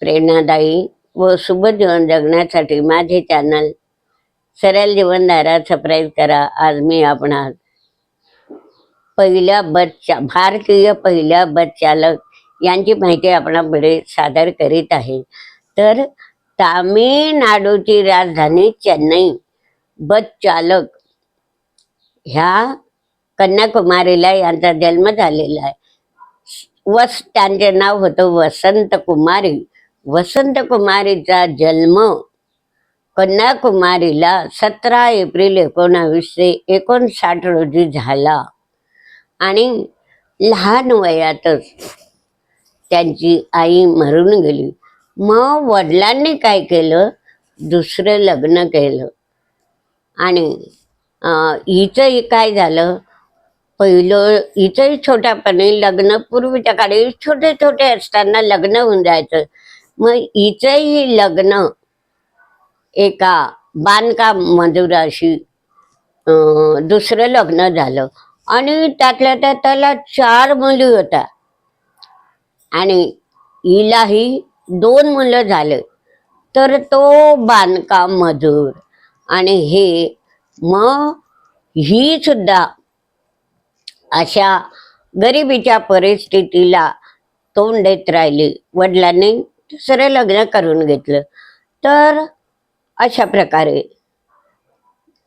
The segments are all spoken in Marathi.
प्रेरणादायी व शुभ जीवन जगण्यासाठी माझे चॅनल सरळ जीवनधारा सबस्क्राईब करा। आज मी आपणास भारतीय पहिल्या बस चालक यांची माहिती आपणापुढे सादर करीत आहे। तर तामिळनाडूची राजधानी चेन्नई बस चालक ह्या कन्याकुमारीला यांचा जन्म झालेला आहे। त्यांचे नाव होतं वसंत कुमारी। वसंत कुमारीचा जन्म कन्याकुमारीला 17 एप्रिल 1959 रोजी झाला आणि लहान वयातच त्यांची आई मरून गेली। मग वडिलांनी काय केलं, दुसरं लग्न केलं आणि हिचं काय झालं, पहिलं हिचंही छोट्यापणी लग्न, पूर्वीच्या काळी छोटे छोटे असताना लग्न होऊन जायचं। मग हिचंही लग्न एका बांधकाम मजुराशी दुसरं लग्न झालं आणि त्यातल्या त्यात त्याला 4 मुली होत्या आणि हिलाही 2 मुलं झाले। तर तो बांधकाम मजूर आणि हे मग ही सुद्धा अशा गरिबीच्या परिस्थितीला तोंड देत राहिली। वडिलांनी दुसरं लग्न करून घेतलं। तर अशा प्रकारे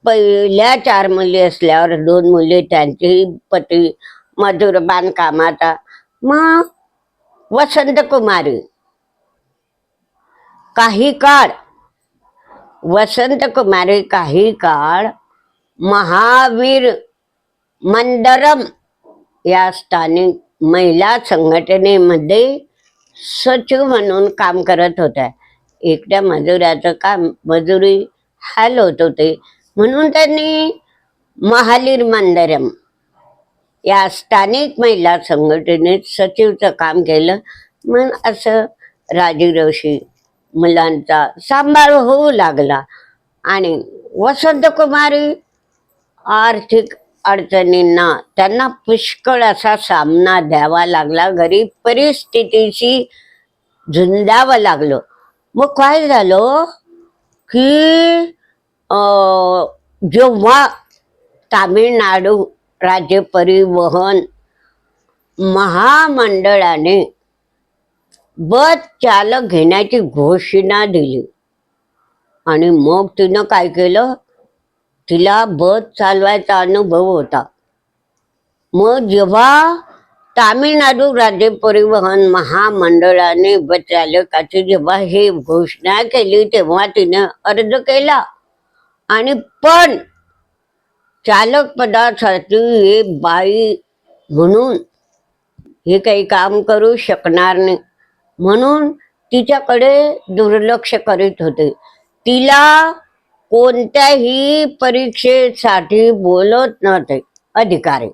पहिल्या 4 मुली असल्यावर 2 मुली त्यांचे पती मजूर बांधकामाचा। मग वसंत कुमारी काही काळ महावीर मंदरम या स्थानिक महिला संघटनेमध्ये सचिव म्हणून काम करत होत्या। एकट्या मजुराचं काम, मजुरी हाल होत होते म्हणून त्यांनी महावीर मंदरम या स्थानिक महिला संघटनेत सचिवचं काम केलं। मग असं राजीरोशी मुलांचा सांभाळ होऊ लागला आणि वसंत कुमारी आर्थिक अडचणींना त्यांना पुष्कळ असा सामना द्यावा लागला, गरीब परिस्थितीशी झुंजावं लागलं। मग काय झालं की जेव्हा तामिळनाडू राज्य परिवहन महामंडळाने बस चालक घेण्याची घोषणा दिली आणि मग तिनं काय केलं, तिला बस चालवायचा अनुभव होता। मग जेव्हा तामिळनाडू राज्य परिवहन महामंडळाने बस चालकाची जेव्हा हे घोषणा केली तेव्हा तिने अर्ज केला आणि पण चालक पदासाठी हे बाई म्हणून हे काही काम करू शकणार नाही म्हणून तिच्याकडे दुर्लक्ष करीत होते। तिला कोणत्याही परीक्षेसाठी बोलत नव्हते अधिकारी,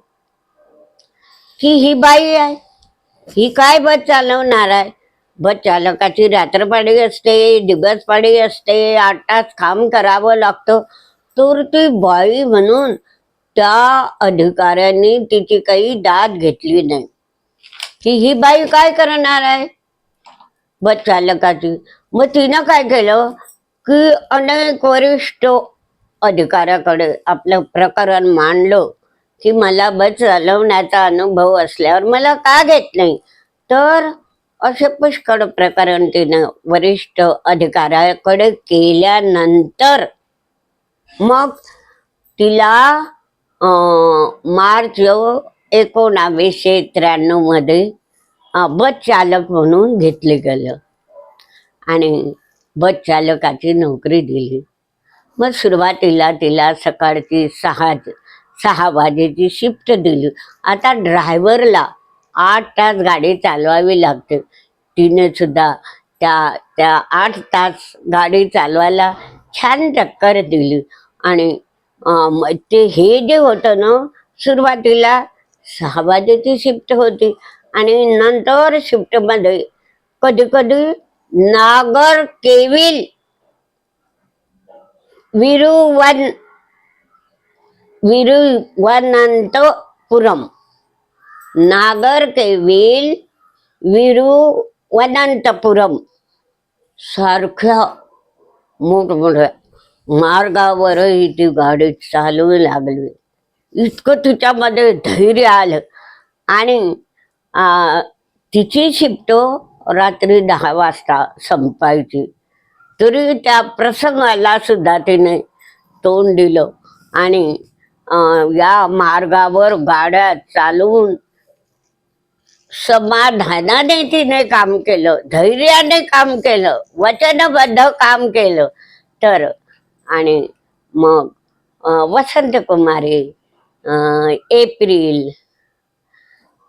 की ही बाई आहे, ही काय बस चालवणार आहे। बस चालकाची रात्रपाळी असते, दिवसपाळी असते, 8 तास काम करावं लागतं। तर ती बाई म्हणून त्या अधिकाऱ्यांनी तिची काही दाद घेतली नाही, की ही बाई काय करणार आहे बस चालकाची। मग तिनं काय केलं की अनेक वरिष्ठ अधिकाऱ्याकडे आपलं प्रकरण मांडलं की मला बस चालवण्याचा अनुभव असल्यावर मला का घेत नाही। तर असे पुष्कळ प्रकरण तिनं वरिष्ठ अधिकाऱ्याकडे केल्यानंतर मग तिला मार्च 1993 मध्ये बस चालक म्हणून घेतले गेलं आणि बस चालकाची नोकरी दिली। मग सुरुवातीला तिला सकाळची 6 वाजेची शिफ्ट दिली। आता ड्रायव्हरला 8 तास गाडी चालवावी लागते। तिने सुद्धा त्या 8 तास गाडी चालवायला छान टक्कर दिली आणि ते हे जे होतं ना, सुरुवातीला 6 वाजेची शिफ्ट होती आणि नंतर शिफ्टमध्ये कधी कधी नागरकोविल विरुवनंतपुरम सारख्या मोठमोठ्या मार्गावरही ती गाडी चालवू लागली. इतकं तिच्यामध्ये धैर्य आलं. आणि तिची शिफ्ट रात्री 10 वाजता संपायची, तरी त्या प्रसंगाला सुद्धा तिने तोंड दिलं. आणि या मार्गावर गाड्या चालवून समाधानाने तिने काम केलं, धैर्याने काम केलं, वचनबद्ध काम केलं. तर आणि मग वसंत कुमारी एप्रिल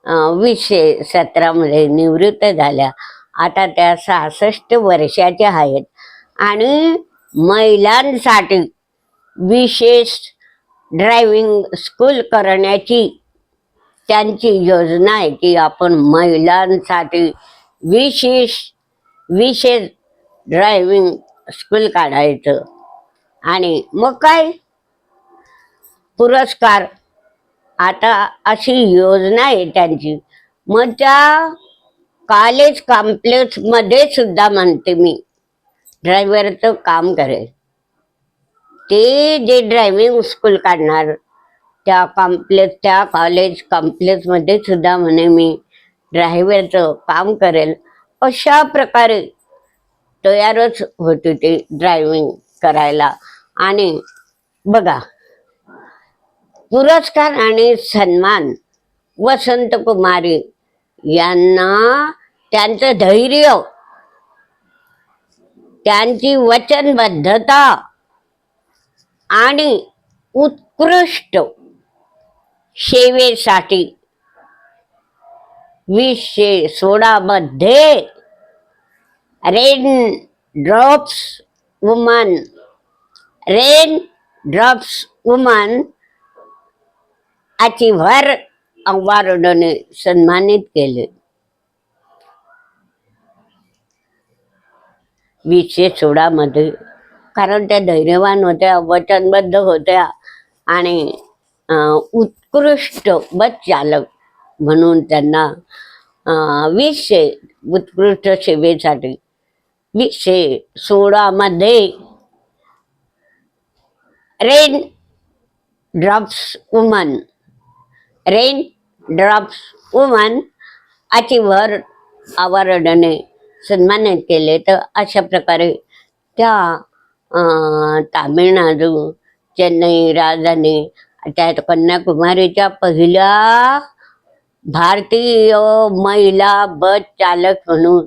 2017 निवृत्त झाल्या. आता त्या 66 वर्षाच्या आहेत. आणि महिलांसाठी विशेष ड्रायव्हिंग स्कूल करण्याची त्यांची योजना आहे की आपण महिलांसाठी विशेष विशेष ड्रायव्हिंग स्कूल काढायचं. आणि मग काय पुरस्कार, आता अशी योजना आहे त्यांची. मग त्या कॉलेज कॉम्प्लेक्स मध्ये सुद्धा म्हणते मी ड्रायव्हरचं काम करेल. ते जे ड्रायव्हिंग स्कूल काढणार त्या कॉलेज कॉम्प्लेक्स मध्ये सुद्धा म्हणे मी ड्रायव्हरचं काम करेल. अशा प्रकारे तयारच होते ते ड्रायव्हिंग करायला. आणि बघा, पुरस्कार आणि सन्मान वसंत कुमारी यांना त्यांचं धैर्य, त्यांची वचनबद्धता आणि उत्कृष्ट सेवेसाठी 2016 मध्ये रेन ड्रॉप्स वुमन अचीव्हर अवॉर्डने सन्मानित केले. 2016 मध्ये. कारण त्या धैर्यवान होत्या, वचनबद्ध होत्या आणि उत्कृष्ट बस चालक म्हणून त्यांना 20 उत्कृष्ट सेवेसाठी 2016 मध्ये रेन ड्रॉप्स वुमन अचीव्हर अवॉर्डने सन्मानित केले. तर अशा प्रकारे त्या तामिळनाडू, चेन्नई राजधानी, त्या कन्याकुमारीच्या पहिल्या भारतीय महिला बस चालक म्हणून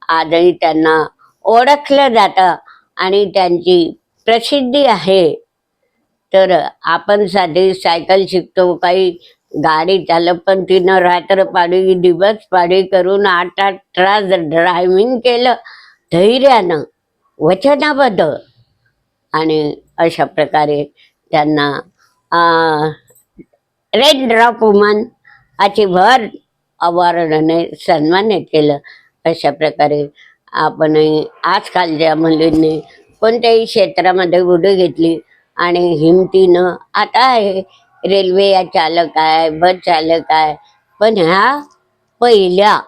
आजही त्यांना ओळखलं जातं आणि त्यांची प्रसिद्धी आहे. तर आपण साधी सायकल शिकतो, काही गाडी चालक, पण तिनं रात्रपाळी दिवसपाळी करून 8 तास ड्रायव्हिंग केलं धैर्यानं, वचनाबद्ध. आणि अशा प्रकारे त्यांना रेड ड्रॉप वुमन अचीव्हर अवॉर्डने सन्मानित केलं. अशा प्रकारे आपणही आजकालच्या मुलींनी कोणत्याही क्षेत्रामध्ये उडी घेतली आणि हिमतीनं आता आहे रेल्वे या चालक आहे, बस चालक आहे. पण ह्या पहिल्या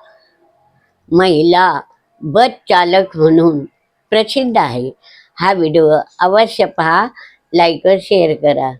महिला बस चालक म्हणून प्रसिद्ध आहे. हा व्हिडिओ अवश्य पहा, लाईक व शेअर करा.